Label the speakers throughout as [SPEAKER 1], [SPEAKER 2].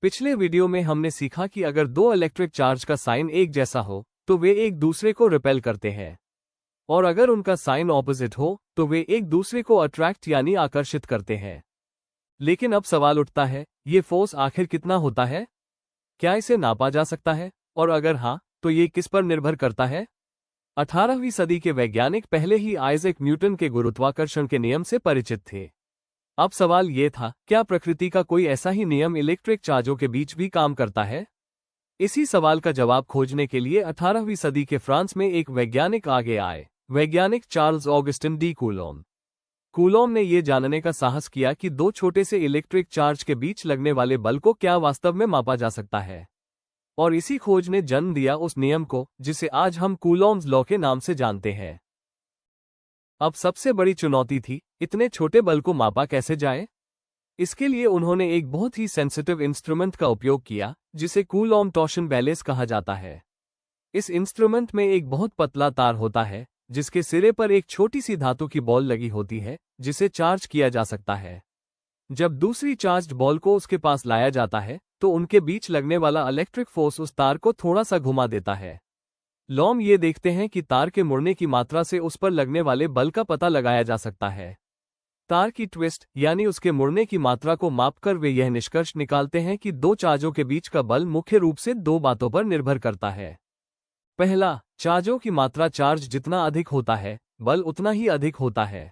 [SPEAKER 1] पिछले वीडियो में हमने सीखा कि अगर दो इलेक्ट्रिक चार्ज का साइन एक जैसा हो तो वे एक दूसरे को रिपेल करते हैं, और अगर उनका साइन ऑपोजिट हो तो वे एक दूसरे को अट्रैक्ट यानी आकर्षित करते हैं। लेकिन अब सवाल उठता है, ये फोर्स आखिर कितना होता है? क्या इसे नापा जा सकता है, और अगर हाँ तो ये किस पर निर्भर करता है? 18वीं सदी के वैज्ञानिक पहले ही आइजैक न्यूटन के गुरुत्वाकर्षण के नियम से परिचित थे। अब सवाल ये था, क्या प्रकृति का कोई ऐसा ही नियम इलेक्ट्रिक चार्जों के बीच भी काम करता है? इसी सवाल का जवाब खोजने के लिए 18वीं सदी के फ्रांस में एक वैज्ञानिक आगे आए, वैज्ञानिक Charles Augustin de Coulomb. Coulomb ने यह जानने का साहस किया कि दो छोटे से इलेक्ट्रिक चार्ज के बीच लगने वाले बल को क्या वास्तव में मापा जा सकता है, और इसी खोज ने जन्म दिया उस नियम को जिसे आज हम कूलॉम्स लॉ के नाम से जानते हैं। अब सबसे बड़ी चुनौती थी, इतने छोटे बल को मापा कैसे जाए? इसके लिए उन्होंने एक बहुत ही सेंसिटिव इंस्ट्रूमेंट का उपयोग किया जिसे कूलॉम टॉर्शन बैलेंस कहा जाता है। इस इंस्ट्रूमेंट में एक बहुत पतला तार होता है जिसके सिरे पर एक छोटी सी धातु की बॉल लगी होती है जिसे चार्ज किया जा सकता है। जब दूसरी चार्ज्ड बॉल को उसके पास लाया जाता है तो उनके बीच लगने वाला इलेक्ट्रिक फोर्स उस तार को थोड़ा सा घुमा देता है। लॉम ये देखते हैं कि तार के मुड़ने की मात्रा से उस पर लगने वाले बल का पता लगाया जा सकता है। तार की ट्विस्ट यानी उसके मुड़ने की मात्रा को मापकर वे यह निष्कर्ष निकालते हैं कि दो चार्जों के बीच का बल मुख्य रूप से दो बातों पर निर्भर करता है। पहला, चार्जों की मात्रा, चार्ज जितना अधिक होता है बल उतना ही अधिक होता है।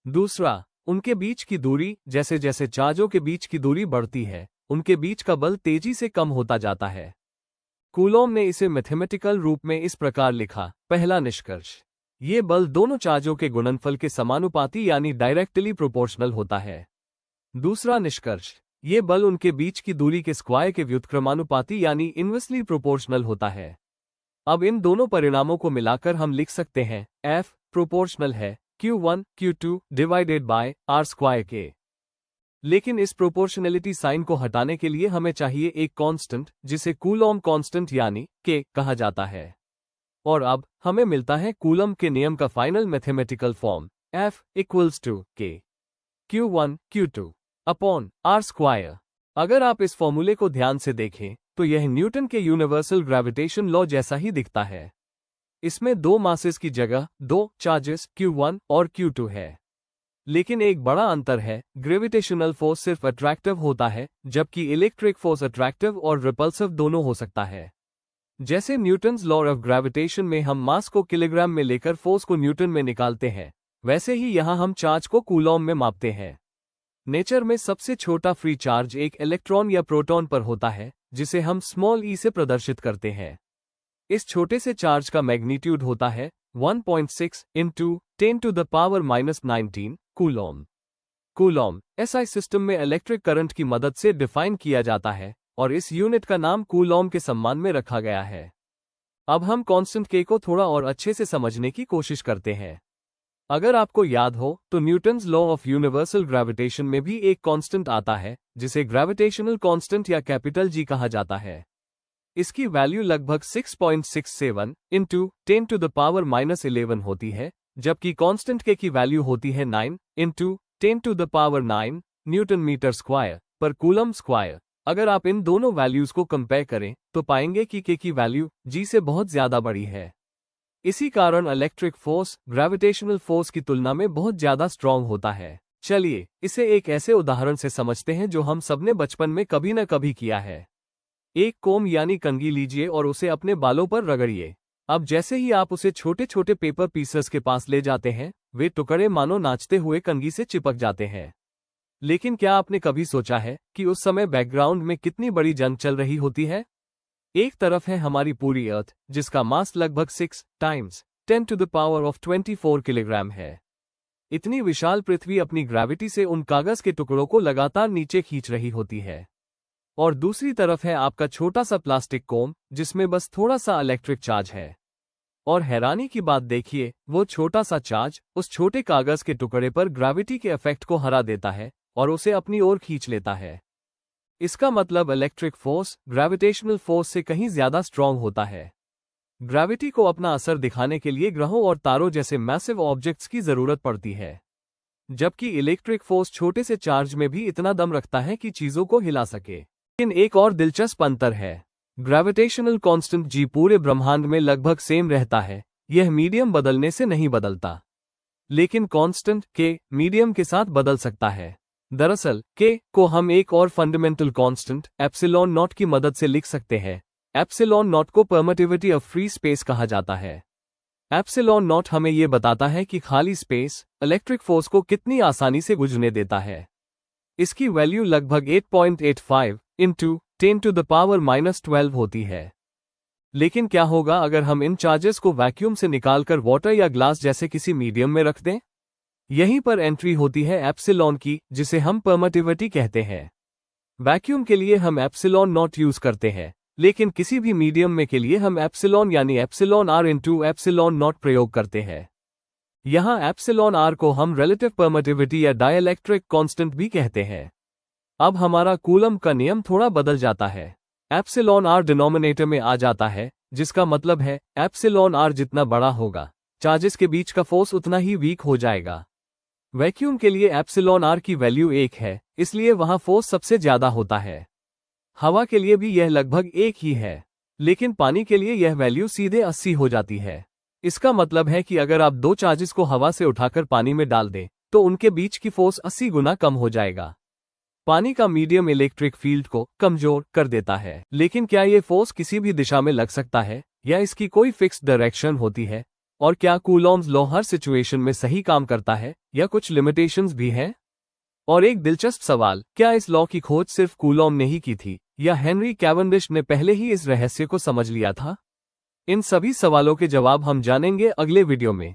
[SPEAKER 1] दूसरा, उनके बीच की दूरी, जैसे जैसे चार्जों के बीच की दूरी बढ़ती है उनके बीच का बल तेजी से कम होता जाता है। कूलॉम ने इसे मैथमेटिकल रूप में इस प्रकार लिखा, पहला निष्कर्ष, ये बल दोनों चार्जों के गुणनफल के समानुपाती यानी डायरेक्टली प्रोपोर्शनल होता है। दूसरा निष्कर्ष, ये बल उनके बीच की दूरी के स्क्वायर के व्युत्क्रमानुपाती यानी इनवर्सली प्रोपोर्शनल होता है। अब इन दोनों परिणामों को मिलाकर हम लिख सकते हैं F प्रोपोर्शनल है Q1 Q2 divided by R square के। लेकिन इस प्रोपोर्शनैलिटी साइन को हटाने के लिए हमें चाहिए एक कांस्टेंट जिसे कूलॉम कांस्टेंट यानी K कहा जाता है। और अब हमें मिलता है कूलम के नियम का final mathematical form F equals to K Q1 Q2 upon R square. अगर आप इस फॉर्मूले को ध्यान से देखें तो यह न्यूटन के यूनिवर्सल ग्रेविटेशन लॉ जैसा ही दिखता है। इसमें दो मासेस की जगह दो चार्जेस Q1 और Q2 है। लेकिन एक बड़ा अंतर है, ग्रेविटेशनल फोर्स सिर्फ अट्रैक्टिव होता है जबकि इलेक्ट्रिक फोर्स अट्रैक्टिव और रिपल्सिव दोनों हो सकता है। जैसे न्यूटन्स लॉ ऑफ ग्रेविटेशन में हम मास को किलोग्राम में लेकर फोर्स को न्यूटन में निकालते हैं, वैसे ही यहां हम चार्ज को कूलॉम में मापते हैं। नेचर में सबसे छोटा फ्री चार्ज एक इलेक्ट्रॉन या प्रोटॉन पर होता है जिसे हम स्मॉल ई से प्रदर्शित करते हैं। इस छोटे से चार्ज का मैग्नीट्यूड होता है 1.6 into 10 to the power -19 coulomb. Coulomb SI system में इलेक्ट्रिक करंट की मदद से डिफाइन किया जाता है और इस यूनिट का नाम कूलॉम के सम्मान में रखा गया है। अब हम कांस्टेंट K को थोड़ा और अच्छे से समझने की कोशिश करते हैं। अगर आपको याद हो तो Newton's law of universal gravitation में भी एक कांस्टेंट आता है जिसे ग्रेविटेशनल कांस्टेंट या कैपिटल G कहा जाता है। इसकी वैल्यू लगभग 6.67 इंटू 10 टू द पावर -11 होती है, जबकि कांस्टेंट K की वैल्यू होती है 9 into 10 to the power 9 newton metre square पर कूलम स्क्वायर। अगर आप इन दोनों वैल्यूज को कंपेयर करें तो पाएंगे कि K की वैल्यू G से बहुत ज्यादा बड़ी है। इसी कारण इलेक्ट्रिक फोर्स ग्रेविटेशनल फोर्स की तुलना में बहुत ज्यादा स्ट्रॉन्ग होता है। चलिए इसे एक ऐसे उदाहरण से समझते हैं जो हम सबने बचपन में कभी न कभी किया है। एक कोम यानी कंघी लीजिए और उसे अपने बालों पर रगड़िए। अब जैसे ही आप उसे छोटे छोटे पेपर पीसेस के पास ले जाते हैं, वे टुकड़े मानो नाचते हुए कंघी से चिपक जाते हैं। लेकिन क्या आपने कभी सोचा है कि उस समय बैकग्राउंड में कितनी बड़ी जंग चल रही होती है? एक तरफ है हमारी पूरी अर्थ जिसका मास लगभग 6 times 10 to the power of 24 kilogram है। इतनी विशाल पृथ्वी अपनी ग्रेविटी से उन कागज के टुकड़ों को लगातार नीचे खींच रही होती है। और दूसरी तरफ है आपका छोटा सा प्लास्टिक कोम जिसमें बस थोड़ा सा इलेक्ट्रिक चार्ज है। और हैरानी की बात देखिए, वो छोटा सा चार्ज उस छोटे कागज के टुकड़े पर ग्रेविटी के इफेक्ट को हरा देता है और उसे अपनी ओर खींच लेता है। इसका मतलब इलेक्ट्रिक फोर्स ग्रेविटेशनल फोर्स से कहीं ज्यादा स्ट्रॉन्ग होता है। ग्रेविटी को अपना असर दिखाने के लिए ग्रहों और तारों जैसे मैसिव ऑब्जेक्ट्स की जरूरत पड़ती है, जबकि इलेक्ट्रिक फोर्स छोटे से चार्ज में भी इतना दम रखता है कि चीजों को हिला सके। लेकिन एक और दिलचस्प अंतर है। ग्रेविटेशनल कांस्टेंट जी पूरे ब्रह्मांड में लगभग सेम रहता है, यह मीडियम बदलने से नहीं बदलता। लेकिन कांस्टेंट के मीडियम के साथ बदल सकता है। दरअसल के को हम एक और फंडामेंटल कांस्टेंट एप्सिलॉन नॉट की मदद से लिख सकते हैं। एप्सिलॉन नॉट को परमिटिविटी ऑफ फ्री स्पेस कहा जाता है। एप्सिलॉन नॉट हमें यह बताता है कि खाली स्पेस इलेक्ट्रिक फोर्स को कितनी आसानी से गुजरने देता है। इसकी वैल्यू लगभग 8.85 इंटू 10⁻⁻12 होती है। लेकिन क्या होगा अगर हम इन चार्जेस को वैक्यूम से निकालकर वाटर या ग्लास जैसे किसी मीडियम में रख दें? यहीं पर एंट्री होती है एप्सिलॉन की, जिसे हम परमिटिविटी कहते हैं। वैक्यूम के लिए हम एप्सिलॉन नॉट यूज करते हैं, लेकिन किसी भी मीडियम में के लिए हम एप्सिलॉन यानी epsilon R into epsilon naught प्रयोग करते हैं। यहां एप्सिलॉन आर को हम रिलेटिव परमिटिविटी या डाइलेक्ट्रिक कांस्टेंट भी कहते हैं। अब हमारा कूलम का नियम थोड़ा बदल जाता है। एप्सिलॉन आर डिनोमिनेटर में आ जाता है, जिसका मतलब है एप्सिलॉन आर जितना बड़ा होगा, चार्जेस के बीच का फोर्स उतना ही वीक हो जाएगा। वैक्यूम के लिए एप्सिलॉन आर की वैल्यू 1 है, इसलिए वहां फोर्स सबसे ज्यादा होता है। हवा के लिए भी यह लगभग 1 ही है, लेकिन पानी के लिए यह वैल्यू सीधे 80 हो जाती है। इसका मतलब है कि अगर आप दो चार्जेस को हवा से उठाकर पानी में डाल दें, तो उनके बीच की फोर्स 80 गुना कम हो जाएगा। पानी का मीडियम इलेक्ट्रिक फील्ड को कमजोर कर देता है। लेकिन क्या ये फोर्स किसी भी दिशा में लग सकता है, या इसकी कोई फिक्स डायरेक्शन होती है? और क्या कूलॉम्स लॉ हर सिचुएशन में सही काम करता है, या कुछ लिमिटेशंस भी हैं? और एक दिलचस्प सवाल, क्या इस लॉ की खोज सिर्फ कूलॉम ने ही की थी, या हेनरी कैवेंडिश ने पहले ही इस रहस्य को समझ लिया था? इन सभी सवालों के जवाब हम जानेंगे अगले वीडियो में।